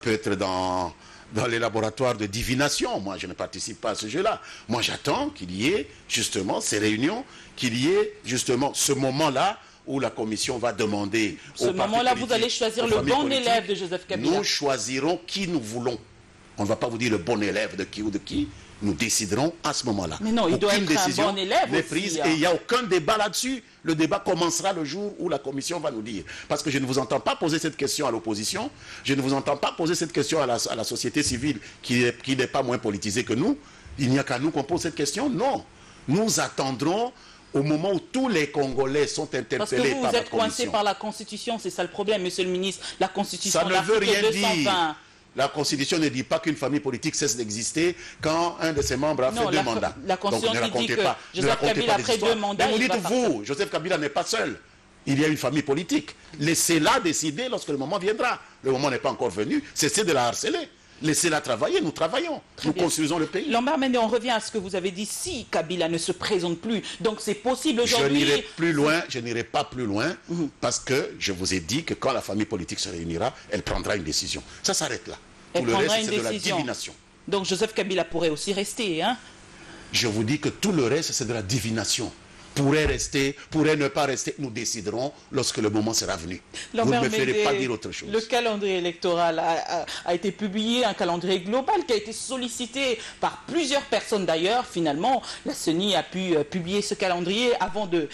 peut être dans les laboratoires de divination. Moi, je ne participe pas à ce jeu-là. Moi, j'attends qu'il y ait justement ces réunions, qu'il y ait justement ce moment-là où la commission va demander ce moment-là, vous allez choisir le bon élève de Joseph Kabila. Nous choisirons qui nous voulons. On ne va pas vous dire le bon élève de qui ou de qui. Nous déciderons à ce moment-là. Mais non, il doit être un bon élève aussi. Prise, et il n'y a aucun débat là-dessus. Le débat commencera le jour où la commission va nous dire. Parce que je ne vous entends pas poser cette question à l'opposition. Je ne vous entends pas poser cette question à la société civile qui n'est pas moins politisée que nous. Il n'y a qu'à nous qu'on pose cette question. Non. Nous attendrons au moment où tous les Congolais sont interpellés par la commission. Parce que vous êtes coincé par la Constitution, c'est ça le problème, monsieur le ministre. La Constitution, ça ne veut rien 220. dire. La Constitution ne dit pas qu'une famille politique cesse d'exister quand un de ses membres a fait 2 mandats. La Constitution donc, dit que Joseph Kabila a fait 2 mandats. Mais vous dites, vous, Joseph Kabila n'est pas seul. Il y a une famille politique. Laissez-la décider lorsque le moment viendra. Le moment n'est pas encore venu. Cessez de la harceler. Laissez-la travailler, nous travaillons. Nous construisons le pays. Lombard Mende, on revient à ce que vous avez dit. Si Kabila ne se présente plus, donc c'est possible aujourd'hui. Je n'irai pas plus loin, parce que je vous ai dit que quand la famille politique se réunira, elle prendra une décision. Ça s'arrête là. Tout le reste, c'est de la divination. Donc Joseph Kabila pourrait aussi rester, hein? Je vous dis que tout le reste, c'est de la divination. Pourrait rester, pourrait ne pas rester, nous déciderons lorsque le moment sera venu. Vous ne me ferez pas dire autre chose. Le calendrier électoral a été publié, un calendrier global qui a été sollicité par plusieurs personnes d'ailleurs. Finalement, la CENI a pu publier ce calendrier. Avant de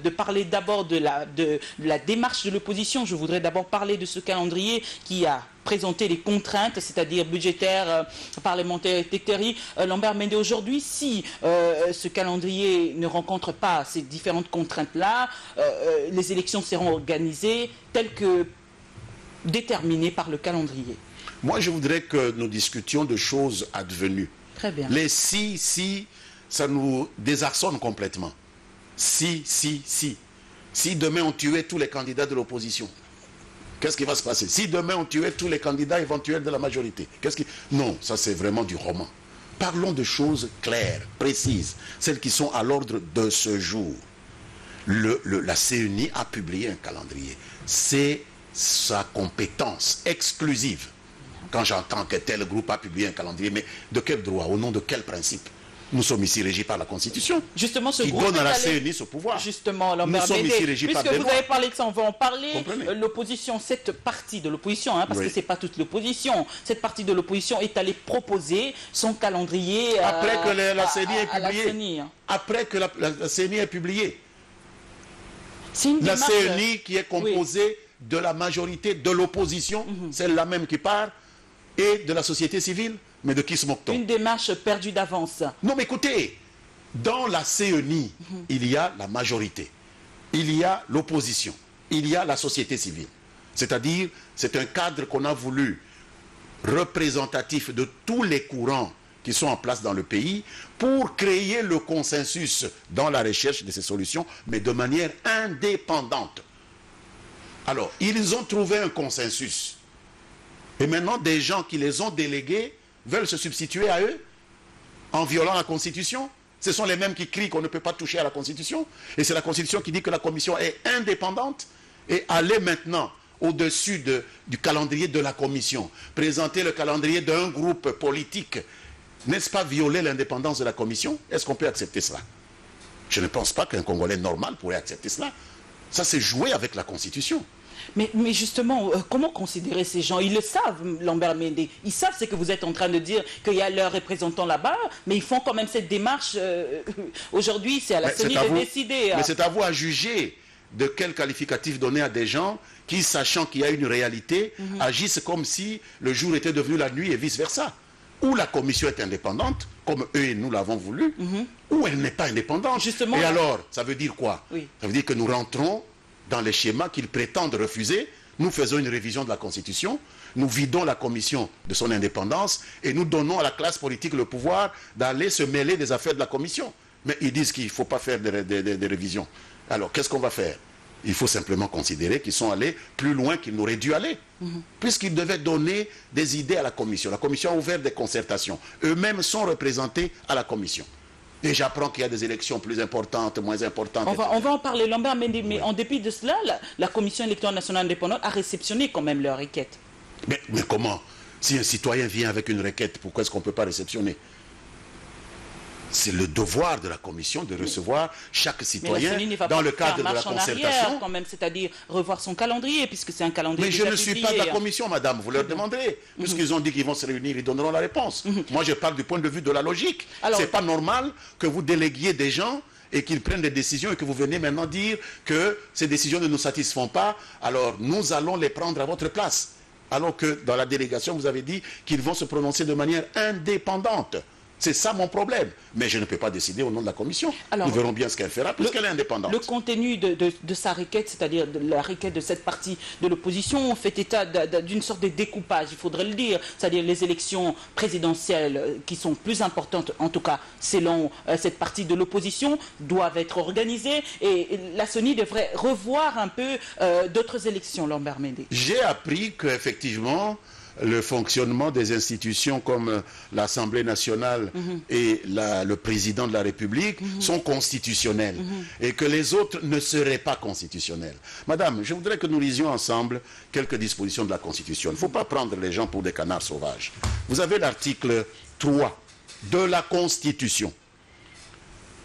parler d'abord de la démarche de l'opposition, je voudrais d'abord parler de ce calendrier qui a présenter les contraintes, c'est-à-dire budgétaires, parlementaires et techniques. Lombard Mende, aujourd'hui, si ce calendrier ne rencontre pas ces différentes contraintes-là, les élections seront organisées telles que déterminées par le calendrier. Moi, je voudrais que nous discutions de choses advenues. Très bien. Les si, ça nous désarçonne complètement. Si. Si demain on tuait tous les candidats de l'opposition, qu'est-ce qui va se passer? Si demain on tuait tous les candidats éventuels de la majorité, Non, ça c'est vraiment du roman. Parlons de choses claires, précises, celles qui sont à l'ordre de ce jour. La CENI a publié un calendrier. C'est sa compétence exclusive. Quand j'entends que tel groupe a publié un calendrier, mais de quel droit? Au nom de quel principe? Nous sommes ici régis par la Constitution, justement, qui donne à la CENI ce pouvoir. Justement, nous sommes ici régis par des lois. Puisque vous avez parlé de ça, on va en parler. L'opposition, cette partie de l'opposition, parce que ce n'est pas toute l'opposition, cette partie de l'opposition est allée proposer son calendrier après que la CENI ait publié. publié. Après que la CENI ait publié. La CENI qui est composée de la majorité de l'opposition, celle-là même qui part, et de la société civile. Mais de qui se moque-t-on? Une démarche perdue d'avance. Non, mais écoutez, dans la CENI, il y a la majorité, il y a l'opposition, il y a la société civile. C'est-à-dire, c'est un cadre qu'on a voulu représentatif de tous les courants qui sont en place dans le pays pour créer le consensus dans la recherche de ces solutions, mais de manière indépendante. Alors, ils ont trouvé un consensus. Et maintenant, des gens qui les ont délégués veulent se substituer à eux en violant la Constitution. Ce sont les mêmes qui crient qu'on ne peut pas toucher à la Constitution. Et c'est la Constitution qui dit que la Commission est indépendante. Et aller maintenant au-dessus du calendrier de la Commission, présenter le calendrier d'un groupe politique, n'est-ce pas violer l'indépendance de la Commission? Est-ce qu'on peut accepter cela? Je ne pense pas qu'un Congolais normal pourrait accepter cela. Ça, c'est jouer avec la Constitution. Mais justement, comment considérer ces gens? Ils le savent, Lombard Mende. Ils savent ce que vous êtes en train de dire, qu'il y a leurs représentants là-bas, mais ils font quand même cette démarche. Aujourd'hui, c'est à la CENI de décider. Mais c'est à vous à juger de quel qualificatif donner à des gens qui, sachant qu'il y a une réalité, agissent comme si le jour était devenu la nuit et vice-versa. Ou la commission est indépendante, comme eux et nous l'avons voulu, ou elle n'est pas indépendante. Justement, et alors, ça veut dire quoi? Oui. Ça veut dire que nous rentrons dans les schémas qu'ils prétendent refuser. Nous faisons une révision de la Constitution, nous vidons la Commission de son indépendance et nous donnons à la classe politique le pouvoir d'aller se mêler des affaires de la Commission. Mais ils disent qu'il ne faut pas faire des révisions. Alors, qu'est-ce qu'on va faire? Il faut simplement considérer qu'ils sont allés plus loin qu'ils n'auraient dû aller. Puisqu'ils devaient donner des idées à la Commission. La Commission a ouvert des concertations. Eux-mêmes sont représentés à la Commission. Et j'apprends qu'il y a des élections plus importantes, moins importantes. On va en parler, Lombard Mende, mais en dépit de cela, la Commission électorale nationale indépendante a réceptionné quand même leur requête. Mais comment? Si un citoyen vient avec une requête, pourquoi est-ce qu'on ne peut pas réceptionner? C'est le devoir de la commission de recevoir chaque citoyen dans le cadre de la concertation. Quand même, c'est-à-dire revoir son calendrier, puisque c'est un calendrier. Mais je ne suis pas de la commission, madame, vous leur demanderez. Puisqu'ils ont dit qu'ils vont se réunir, ils donneront la réponse. Moi, je parle du point de vue de la logique. Ce n'est pas normal que vous déléguiez des gens et qu'ils prennent des décisions et que vous venez maintenant dire que ces décisions ne nous satisfont pas, alors nous allons les prendre à votre place. Alors que dans la délégation, vous avez dit qu'ils vont se prononcer de manière indépendante. C'est ça mon problème. Mais je ne peux pas décider au nom de la commission. Alors, nous verrons bien ce qu'elle fera, puisqu'elle est indépendante. Le contenu de sa requête, c'est-à-dire de la requête de cette partie de l'opposition, fait état d'une sorte de découpage, il faudrait le dire. C'est-à-dire les élections présidentielles qui sont plus importantes, en tout cas selon cette partie de l'opposition, doivent être organisées. Et la CENI devrait revoir un peu d'autres élections, Lambert Mende. J'ai appris qu'effectivement, le fonctionnement des institutions comme l'Assemblée nationale et le président de la République sont constitutionnels et que les autres ne seraient pas constitutionnels. Madame, je voudrais que nous lisions ensemble quelques dispositions de la Constitution. Il ne faut pas prendre les gens pour des canards sauvages. Vous avez l'article 3 de la Constitution.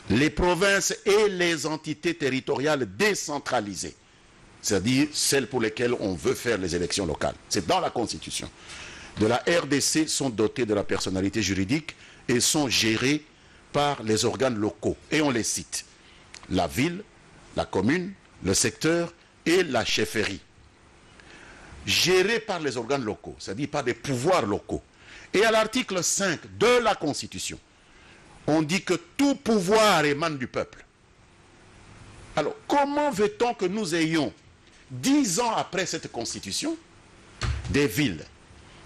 Les provinces et les entités territoriales décentralisées, c'est-à-dire celles pour lesquelles on veut faire les élections locales. C'est dans la Constitution. De la RDC sont dotées de la personnalité juridique et sont gérées par les organes locaux. Et on les cite. La ville, la commune, le secteur et la chefferie. Gérées par les organes locaux, c'est-à-dire par des pouvoirs locaux. Et à l'article 5 de la Constitution, on dit que tout pouvoir émane du peuple. Alors, comment veut-on que nous ayons 10 ans après cette constitution, des villes,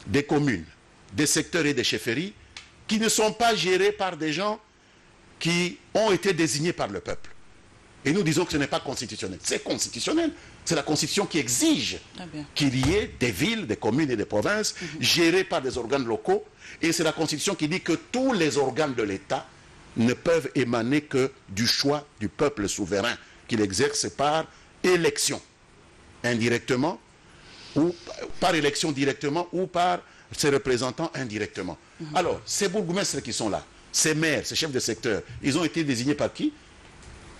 des communes, des secteurs et des chefferies qui ne sont pas gérés par des gens qui ont été désignés par le peuple. Et nous disons que ce n'est pas constitutionnel. C'est constitutionnel. C'est la Constitution qui exige qu'il y ait des villes, des communes et des provinces gérées par des organes locaux. Et c'est la Constitution qui dit que tous les organes de l'État ne peuvent émaner que du choix du peuple souverain qu'il exerce par élection. Indirectement, ou par élection directement, ou par ses représentants indirectement. Alors, ces bourgmestres qui sont là, ces maires, ces chefs de secteur, ils ont été désignés par qui?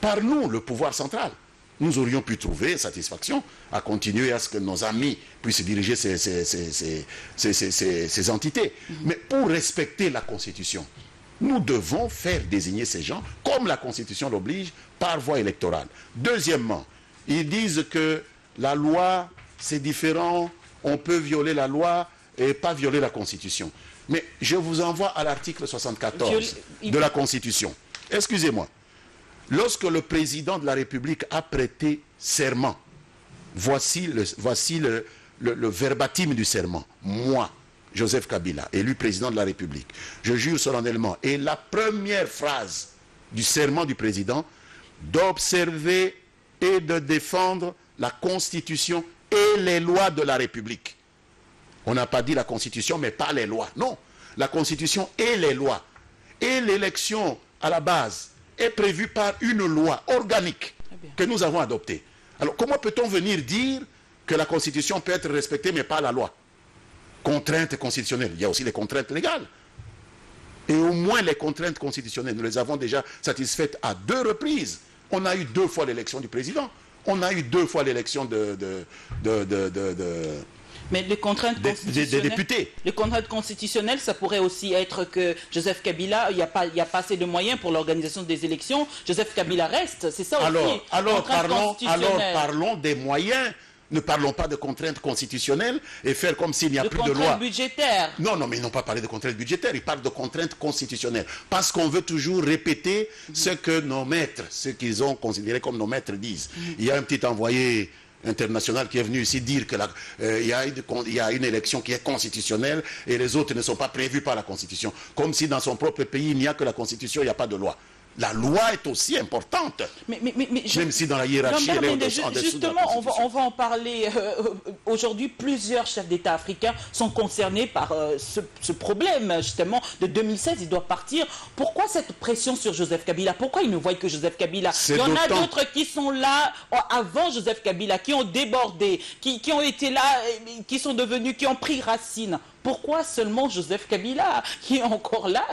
Par nous, le pouvoir central. Nous aurions pu trouver satisfaction à continuer à ce que nos amis puissent diriger ces entités. Mais pour respecter la Constitution, nous devons faire désigner ces gens, comme la Constitution l'oblige, par voie électorale. Deuxièmement, ils disent que la loi, c'est différent, on peut violer la loi et pas violer la Constitution. Mais je vous envoie à l'article 74 de la Constitution. Excusez-moi. Lorsque le président de la République a prêté serment, voici le verbatim du serment. Moi, Joseph Kabila, élu président de la République, je jure solennellement, et la première phrase du serment du président, d'observer et de défendre la Constitution et les lois de la République. On n'a pas dit la Constitution, mais pas les lois. Non, la Constitution et les lois. Et l'élection, à la base, est prévue par une loi organique que nous avons adoptée. Alors, comment peut-on venir dire que la Constitution peut être respectée, mais pas la loi? Contraintes constitutionnelles. Il y a aussi les contraintes légales. Et au moins les contraintes constitutionnelles, nous les avons déjà satisfaites à 2 reprises. On a eu 2 fois l'élection du président. On a eu 2 fois l'élection mais les contraintes constitutionnelles, des députés. Les contraintes constitutionnelles, ça pourrait aussi être que Joseph Kabila, il n'y a pas assez de moyens pour l'organisation des élections. Joseph Kabila reste, c'est ça aussi. Alors parlons des moyens. Ne parlons pas de contraintes constitutionnelles et faire comme s'il n'y a plus de loi. De contraintes budgétaires. Non, mais ils n'ont pas parlé de contraintes budgétaires, ils parlent de contraintes constitutionnelles. Parce qu'on veut toujours répéter ce que nos maîtres, ce qu'ils ont considéré comme nos maîtres disent. Il y a un petit envoyé international qui est venu ici dire que il y a une élection qui est constitutionnelle et les autres ne sont pas prévus par la Constitution. Comme si dans son propre pays, il n'y a que la Constitution, il n'y a pas de loi. La loi est aussi importante, même si dans la hiérarchie, elle est en dessous de la Constitution. Justement, on va en parler. Aujourd'hui, plusieurs chefs d'État africains sont concernés par ce problème, justement, de 2016. Il doit partir. Pourquoi cette pression sur Joseph Kabila? Pourquoi ils ne voient que Joseph Kabila? Il y en a d'autres qui sont là avant Joseph Kabila, qui ont débordé, qui ont été là, qui sont devenus, qui ont pris racine. Pourquoi seulement Joseph Kabila qui est encore là?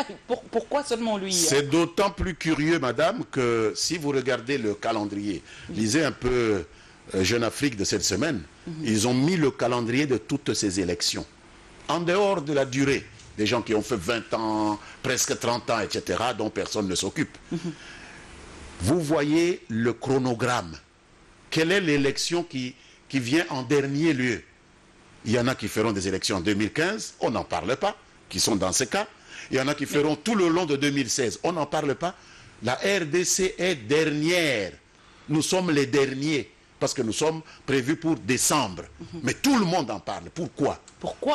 Pourquoi seulement lui? C'est d'autant plus curieux, madame, que si vous regardez le calendrier, lisez un peu Jeune Afrique de cette semaine, ils ont mis le calendrier de toutes ces élections. En dehors de la durée, des gens qui ont fait 20 ans, presque 30 ans, etc., dont personne ne s'occupe. Vous voyez le chronogramme. Quelle est l'élection qui vient en dernier lieu? Il y en a qui feront des élections en 2015, on n'en parle pas, qui sont dans ce cas. Il y en a qui feront tout le long de 2016, on n'en parle pas. La RDC est dernière. Nous sommes les derniers, parce que nous sommes prévus pour décembre. Mais tout le monde en parle. Pourquoi?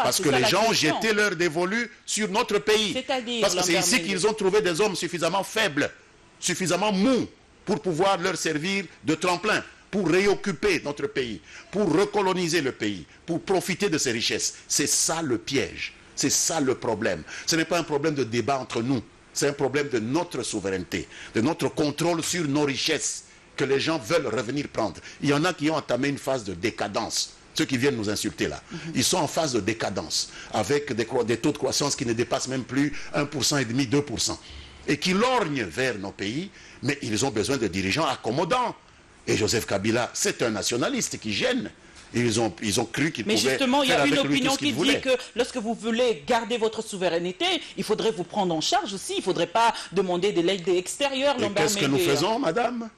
Parce que les gens jetaient leur dévolu sur notre pays. Parce que c'est ici qu'ils ont trouvé des hommes suffisamment faibles, suffisamment mous, pour pouvoir leur servir de tremplin, pour réoccuper notre pays, pour recoloniser le pays, pour profiter de ses richesses. C'est ça le piège, c'est ça le problème. Ce n'est pas un problème de débat entre nous, c'est un problème de notre souveraineté, de notre contrôle sur nos richesses que les gens veulent revenir prendre. Il y en a qui ont entamé une phase de décadence. Ceux qui viennent nous insulter là, ils sont en phase de décadence, avec des taux de croissance qui ne dépassent même plus 1,5%, 2%, et qui lorgnent vers nos pays, mais ils ont besoin de dirigeants accommodants. Et Joseph Kabila, c'est un nationaliste qui gêne. Ils ont cru qu'ils pouvaient. Mais justement, il y a une opinion qui dit que lorsque vous voulez garder votre souveraineté, il faudrait vous prendre en charge aussi. Il ne faudrait pas demander de l'aide extérieure. Qu'est-ce que nous faisons, madame?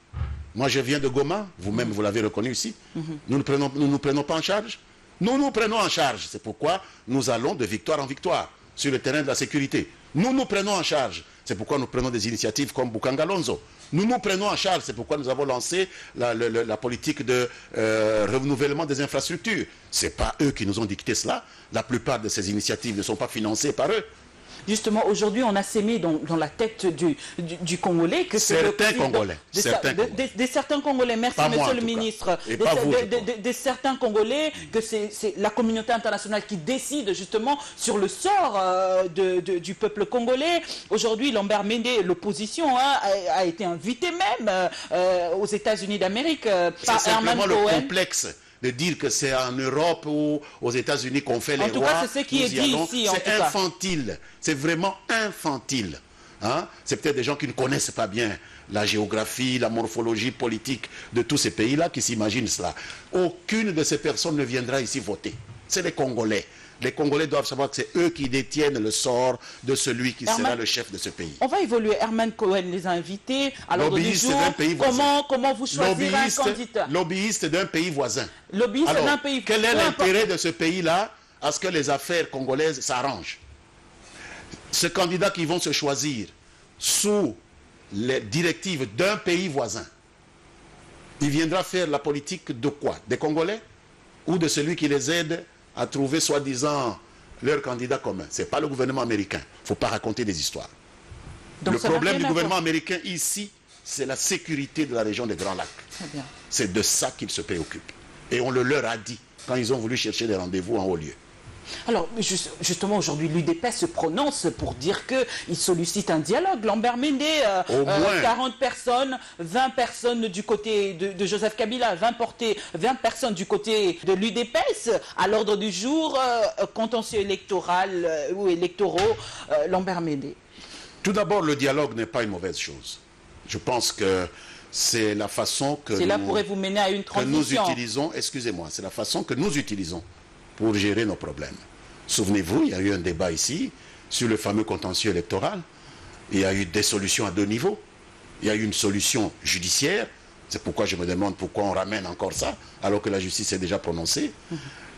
Moi, je viens de Goma. Vous-même, vous l'avez reconnu ici. Nous ne nous prenons pas en charge. Nous nous prenons en charge. C'est pourquoi nous allons de victoire en victoire sur le terrain de la sécurité. Nous nous prenons en charge. C'est pourquoi nous prenons des initiatives comme Bukangalonzo. Nous nous prenons en charge. C'est pourquoi nous avons lancé la politique de renouvellement des infrastructures. Ce n'est pas eux qui nous ont dicté cela. La plupart de ces initiatives ne sont pas financées par eux. Justement, aujourd'hui, on a sémé dans la tête du Congolais que c'est certains Congolais. Certains Congolais, merci pas Monsieur moi, le ministre. De certains Congolais que c'est la communauté internationale qui décide justement sur le sort du peuple congolais. Aujourd'hui, Lambert Mende, l'opposition, a été invité même aux États-Unis d'Amérique par Herman Cohen. C'est simplement le complexe de dire que c'est en Europe ou aux États-Unis qu'on fait les rois. En tout cas, c'est ce qui est dit ici. C'est infantile. C'est vraiment infantile. Hein? C'est peut-être des gens qui ne connaissent pas bien la géographie, la morphologie politique de tous ces pays-là qui s'imaginent cela. Aucune de ces personnes ne viendra ici voter. C'est les Congolais. Les Congolais doivent savoir que c'est eux qui détiennent le sort de celui qui sera le chef de ce pays. On va évoluer. Herman Cohen les a invités à l'ordre du jour. Comment vous choisirez un candidat? Lobbyiste d'un pays voisin. Lobbyiste d'un pays voisin. Quel est l'intérêt de ce pays-là à ce que les affaires congolaises s'arrangent? Ce candidat qui vont se choisir sous les directives d'un pays voisin, il viendra faire la politique de quoi? Des Congolais? Ou de celui qui les aide à trouver soi-disant leur candidat commun? Ce n'est pas le gouvernement américain. Il ne faut pas raconter des histoires. Donc, le problème du gouvernement américain ici, c'est la sécurité de la région des Grands Lacs. C'est de ça qu'ils se préoccupent. Et on le leur a dit quand ils ont voulu chercher des rendez-vous en haut lieu. Alors, justement, aujourd'hui, l'UDPS se prononce pour dire qu'il sollicite un dialogue. Lambert Mende, 40 personnes, 20 personnes du côté de Joseph Kabila, 20 personnes du côté de l'UDPS. À l'ordre du jour, contentieux électoral ou électoraux, Lambert Mende. Tout d'abord, le dialogue n'est pas une mauvaise chose. Je pense que c'est la façon que Cela pourrait vous mener à une transition. Nous utilisons, excusez-moi, c'est la façon que nous utilisons pour gérer nos problèmes. Souvenez-vous, il y a eu un débat ici sur le fameux contentieux électoral. Il y a eu des solutions à deux niveaux. Il y a eu une solution judiciaire. C'est pourquoi je me demande pourquoi on ramène encore ça, alors que la justice est déjà prononcée.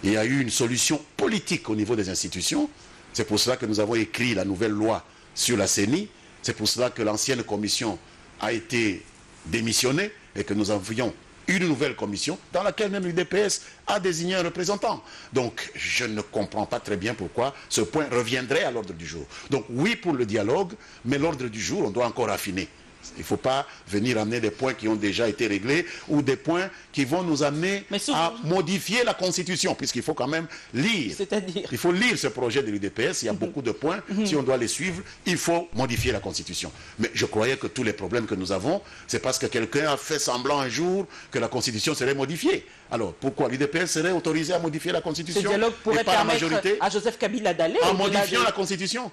Il y a eu une solution politique au niveau des institutions. C'est pour cela que nous avons écrit la nouvelle loi sur la CENI. C'est pour cela que l'ancienne commission a été démissionnée et que nous avions une nouvelle commission dans laquelle même l'UDPS a désigné un représentant. Donc, je ne comprends pas très bien pourquoi ce point reviendrait à l'ordre du jour. Donc, oui pour le dialogue, mais l'ordre du jour, on doit encore affiner. Il ne faut pas venir amener des points qui ont déjà été réglés ou des points qui vont nous amener à modifier la Constitution, puisqu'il faut quand même lire. C'est-à-dire, il faut lire ce projet de l'UDPS, il y a beaucoup de points. Si on doit les suivre, il faut modifier la Constitution. Mais je croyais que tous les problèmes que nous avons, c'est parce que quelqu'un a fait semblant un jour que la Constitution serait modifiée. Alors, pourquoi l'UDPS serait autorisé à modifier la Constitution? ce dialogue pourrait permettre à Joseph Kabila d'aller en modifiant la Constitution?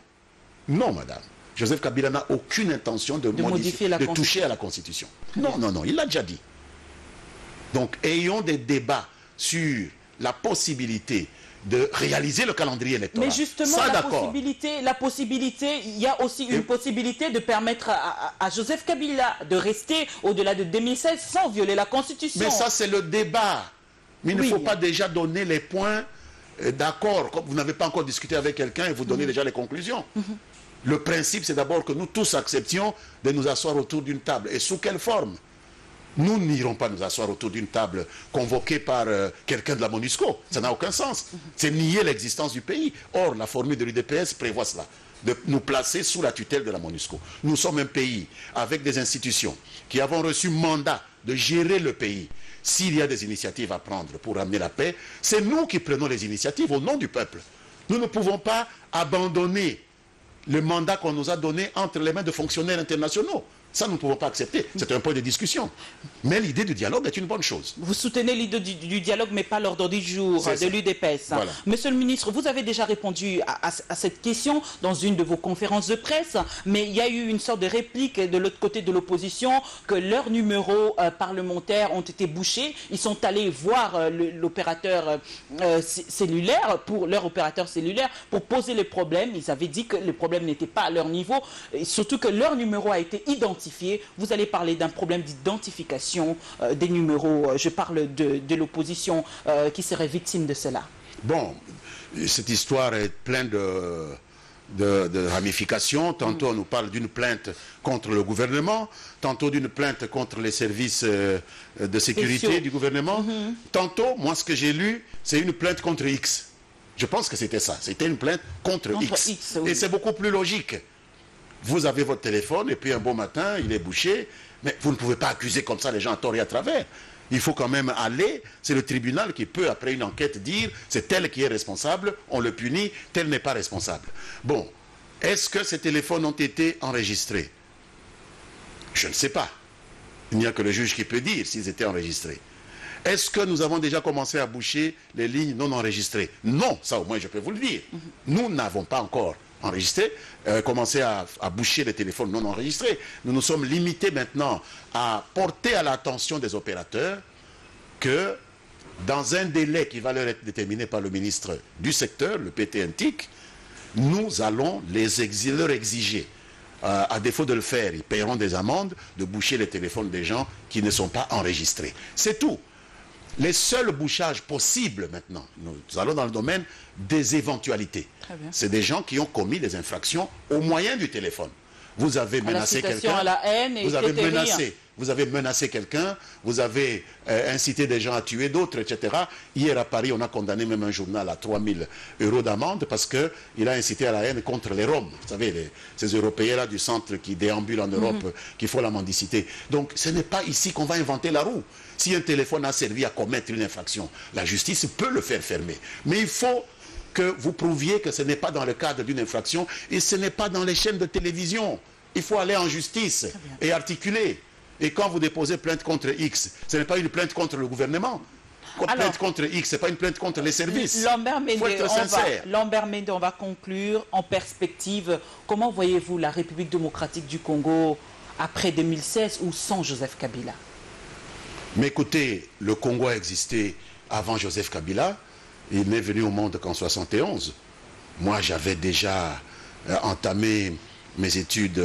Non, madame. Joseph Kabila n'a aucune intention de toucher à la Constitution. Non, non, non, il l'a déjà dit. Donc, ayons des débats sur la possibilité de réaliser le calendrier électoral. Mais justement, la possibilité, il y a aussi une possibilité de permettre à Joseph Kabila de rester au-delà de 2016 sans violer la Constitution. Mais ça, c'est le débat. Mais il ne faut pas déjà donner les points d'accord. Comme vous n'avez pas encore discuté avec quelqu'un et vous donnez déjà les conclusions. Le principe, c'est d'abord que nous tous acceptions de nous asseoir autour d'une table. Et sous quelle forme? Nous n'irons pas nous asseoir autour d'une table convoquée par quelqu'un de la MONUSCO. Ça n'a aucun sens. C'est nier l'existence du pays. Or, la formule de l'UDPS prévoit cela, de nous placer sous la tutelle de la MONUSCO. Nous sommes un pays avec des institutions qui avons reçu mandat de gérer le pays. S'il y a des initiatives à prendre pour ramener la paix, c'est nous qui prenons les initiatives au nom du peuple. Nous ne pouvons pas abandonner le mandat qu'on nous a donné entre les mains de fonctionnaires internationaux. Ça, nous ne pouvons pas accepter. C'est un point de discussion. Mais l'idée du dialogue est une bonne chose. Vous soutenez l'idée du dialogue, mais pas l'ordre du jour de l'UDPS. Voilà. Monsieur le ministre, vous avez déjà répondu à cette question dans une de vos conférences de presse, mais il y a eu une sorte de réplique de l'autre côté de l'opposition que leurs numéros parlementaires ont été bouchés. Ils sont allés voir l'opérateur cellulaire, leur opérateur cellulaire, pour poser les problèmes. Ils avaient dit que les problèmes n'étaient pas à leur niveau, et surtout que leur numéro a été identifié. Vous allez parler d'un problème d'identification des numéros. Je parle de l'opposition qui serait victime de cela. Bon, cette histoire est pleine de ramifications. Tantôt, on nous parle d'une plainte contre le gouvernement, tantôt d'une plainte contre les services de sécurité du gouvernement. Tantôt, moi, ce que j'ai lu, c'est une plainte contre X. Je pense que c'était ça. C'était une plainte contre X. Oui. Et c'est beaucoup plus logique. Vous avez votre téléphone et puis un beau matin, il est bouché. Mais vous ne pouvez pas accuser comme ça les gens à tort et à travers. Il faut quand même aller, c'est le tribunal qui peut, après une enquête, dire c'est tel qui est responsable, on le punit, tel n'est pas responsable. Bon, est-ce que ces téléphones ont été enregistrés? Je ne sais pas. Il n'y a que le juge qui peut dire s'ils étaient enregistrés. Est-ce que nous avons déjà commencé à boucher les lignes non enregistrées? Non, ça au moins je peux vous le dire. Nous n'avons pas encore enregistré, commencer à boucher les téléphones non enregistrés. Nous nous sommes limités maintenant à porter à l'attention des opérateurs que dans un délai qui va leur être déterminé par le ministre du secteur, le PTNTIC, nous allons leur exiger, à défaut de le faire, ils paieront des amendes, de boucher les téléphones des gens qui ne sont pas enregistrés. C'est tout. Les seuls bouchages possibles maintenant, nous allons dans le domaine des éventualités. C'est des gens qui ont commis des infractions au moyen du téléphone. Vous avez menacé quelqu'un, vous avez menacé quelqu'un, vous avez incité des gens à tuer d'autres, etc. Hier à Paris, on a condamné même un journal à 3 000 € d'amende parce qu'il a incité à la haine contre les Roms. Vous savez, ces Européens-là du centre qui déambulent en Europe, qui font la mendicité. Donc ce n'est pas ici qu'on va inventer la roue. Si un téléphone a servi à commettre une infraction, la justice peut le faire fermer. Mais il faut que vous prouviez que ce n'est pas dans le cadre d'une infraction et ce n'est pas dans les chaînes de télévision. Il faut aller en justice et articuler. Et quand vous déposez plainte contre X, ce n'est pas une plainte contre le gouvernement. Plainte contre X, ce n'est pas une plainte contre les services. Il faut être sincère. Lambert Mende, on va conclure en perspective. Comment voyez-vous la République démocratique du Congo après 2016 ou sans Joseph Kabila? Mais écoutez, le Congo a existé avant Joseph Kabila. Il n'est venu au monde qu'en 1971. Moi, j'avais déjà entamé mes études,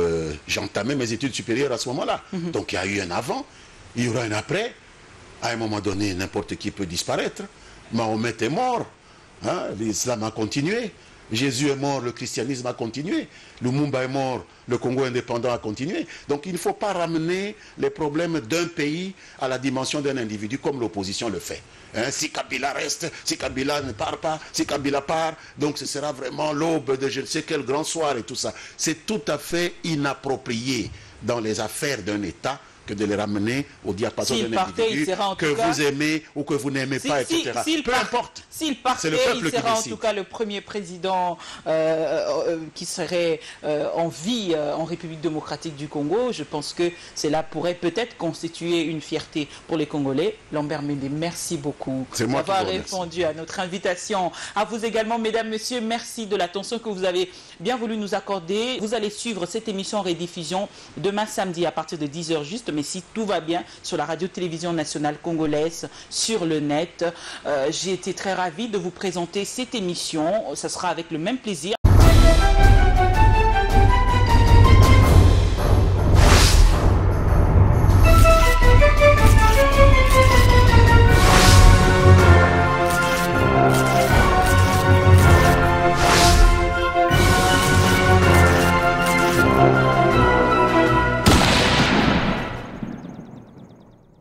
j'entamais mes études supérieures à ce moment-là. Donc il y a eu un avant, il y aura un après. À un moment donné, n'importe qui peut disparaître. Mahomet est mort, hein, l'islam a continué. Jésus est mort, le christianisme a continué. Lumumba est mort, le Congo indépendant a continué. Donc il ne faut pas ramener les problèmes d'un pays à la dimension d'un individu comme l'opposition le fait. Hein, si Kabila reste, si Kabila ne part pas, si Kabila part, donc ce sera vraiment l'aube de je ne sais quel grand soir et tout ça. C'est tout à fait inapproprié dans les affaires d'un État que de les ramener au diapason d'un individu que vous aimez ou que vous n'aimez pas, etc. Peu importe. S'il partait, il sera en tout cas le premier président qui serait en vie en République démocratique du Congo. Je pense que cela pourrait peut-être constituer une fierté pour les Congolais. Lambert Mende, merci beaucoup d'avoir répondu à notre invitation. À vous également, mesdames, messieurs, merci de l'attention que vous avez bien voulu nous accorder. Vous allez suivre cette émission en rediffusion demain samedi à partir de 10h juste, mais si tout va bien, sur la radio-télévision nationale congolaise, sur le net. J'ai été très ravie de vous présenter cette émission. Ça sera avec le même plaisir.